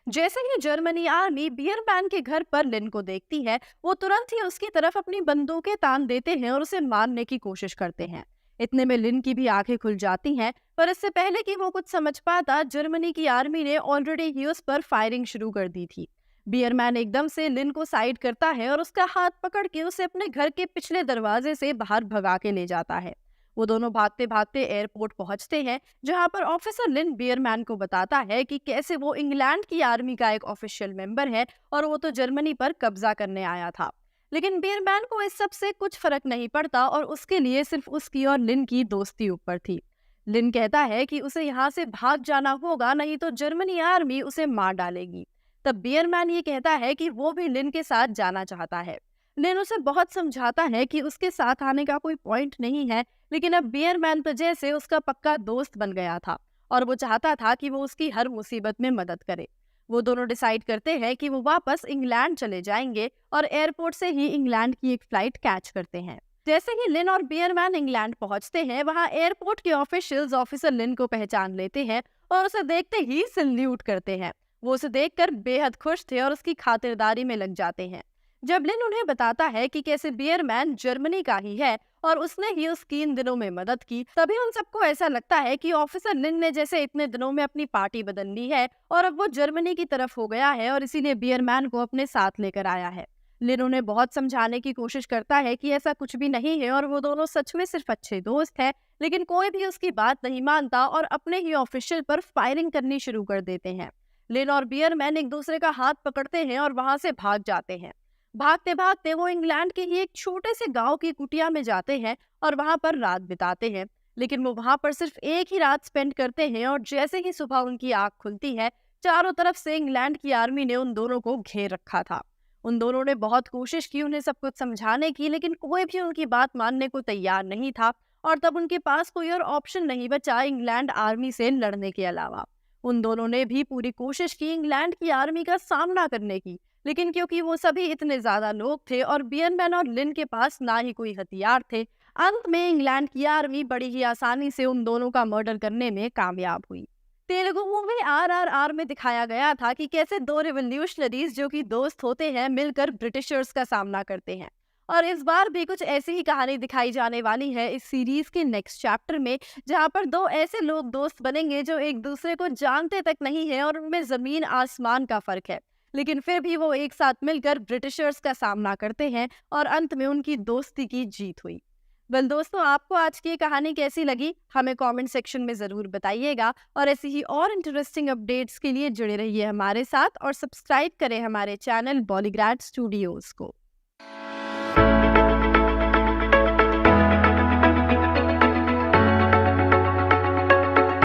जैसे ही Germany army Beermen के घर पर लिन को देखती है, वो तुरंत ही उसकी तरफ अपनी बंदूकें तान देते हैं और उसे मारने की कोशिश करते हैं। इतने में लिन की भी आंखें खुल जाती हैं, पर इससे पहले कि वो कुछ समझ पाता, जर्मनी की आर्मी ने ऑलरेडी ही उस पर फायरिंग शुरू कर दी थी। बियरमैन एकदम से लिन को साइड करता है और उसका हाथ पकड़ के उसे अपने घर के पिछले दरवाजे से बाहर भगा के ले जाता है। वो दोनों भागते भागते एयरपोर्ट पहुंचते हैं, जहां पर ऑफिसर लिन बियरमैन को बताता है कि कैसे वो इंग्लैंड की आर्मी का एक ऑफिशियल मेंबर है और वो तो जर्मनी पर कब्जा करने आया था। लेकिन बियरमैन को इस सब से कुछ फर्क नहीं पड़ता और उसके लिए सिर्फ उसकी और लिन की दोस्ती ऊपर थी। लिन कहता है कि उसे यहाँ से भाग जाना होगा, नहीं तो जर्मनी आर्मी उसे मार डालेगी। तब बियरमैन ये कहता है कि वो भी लिन के साथ जाना चाहता है। लिन उसे बहुत समझाता है कि उसके साथ आने का कोई पॉइंट नहीं है, लेकिन अब बियरमैन तो जैसे उसका पक्का दोस्त बन गया था और वो चाहता था कि वो उसकी हर मुसीबत में मदद करे। वो दोनों डिसाइड करते हैं कि वो वापस इंग्लैंड चले जाएंगे और एयरपोर्ट से ही इंग्लैंड की एक फ्लाइट कैच करते हैं। जैसे ही लिन और बियरमैन इंग्लैंड पहुंचते हैं, वहां एयरपोर्ट के ऑफिशियल्स ऑफिसर लिन को पहचान लेते हैं और उसे देखते ही सल्यूट करते हैं। वो उसे देखकर बेहद खुश थे और उसकी खातिरदारी में लग जाते हैं। जब लिन उन्हें बताता है कि कैसे बियरमैन जर्मनी का ही है और उसने ही उसकी इन दिनों में मदद की, तभी उन सबको ऐसा लगता है कि ऑफिसर लिन ने जैसे इतने दिनों में अपनी पार्टी बदल ली है और अब वो जर्मनी की तरफ हो गया है और इसीलिए बियरमैन को अपने साथ लेकर आया है। लिन उन्हें बहुत समझाने की कोशिश करता है कि ऐसा कुछ भी नहीं है और वो दोनों सच में सिर्फ अच्छे दोस्त हैं, लेकिन कोई भी उसकी बात नहीं मानता और अपने ही ऑफिशियल पर फायरिंग करनी शुरू कर देते हैं। लिन और बियरमैन एक दूसरे का हाथ पकड़ते हैं और वहां से भाग जाते हैं। भागते भागते वो इंग्लैंड के ही एक छोटे से गांव की कुटिया में जाते हैं और वहां पर रात बिताते हैं। लेकिन वो वहां पर सिर्फ एक ही रात स्पेंड करते हैं और जैसे ही सुबह उनकी आंख खुलती है, चारों तरफ से इंग्लैंड की आर्मी ने उन दोनों को घेर रखा था। उन दोनों ने बहुत कोशिश की उन्हें सब कुछ समझाने की, लेकिन कोई भी उनकी बात मानने को तैयार नहीं था और तब उनके पास कोई और ऑप्शन नहीं बचा इंग्लैंड आर्मी से लड़ने के अलावा। उन दोनों ने भी पूरी कोशिश की इंग्लैंड की आर्मी का सामना करने की, लेकिन क्योंकि वो सभी इतने ज्यादा लोग थे और बियरमैन और लिन के पास ना ही कोई हथियार थे, अंत में इंग्लैंड की आर्मी बड़ी ही आसानी से उन दोनों का मर्डर करने में कामयाब हुई। तेलुगु मूवी RRR में दिखाया गया था कि कैसे दो रिवोल्यूशनरीज जो कि दोस्त होते हैं मिलकर ब्रिटिशर्स का सामना करते हैं। और इस बार भी कुछ ऐसी ही कहानी दिखाई जाने वाली है इस सीरीज के नेक्स्ट चैप्टर में, जहां पर दो ऐसे लोग दोस्त बनेंगे जो एक दूसरे को जानते तक नहीं है और उनमें जमीन आसमान का फर्क है, लेकिन फिर भी वो एक साथ मिलकर ब्रिटिशर्स का सामना करते हैं और अंत में उनकी दोस्ती की जीत हुई। वेल दोस्तों, आपको आज की ये कहानी कैसी लगी हमें कमेंट सेक्शन में ज़रूर बताइएगा और ऐसी ही और इंटरेस्टिंग अपडेट्स के लिए जुड़े रहिए हमारे साथ और सब्सक्राइब करें हमारे चैनल बॉलीग्राड स्टूडियोज़ को।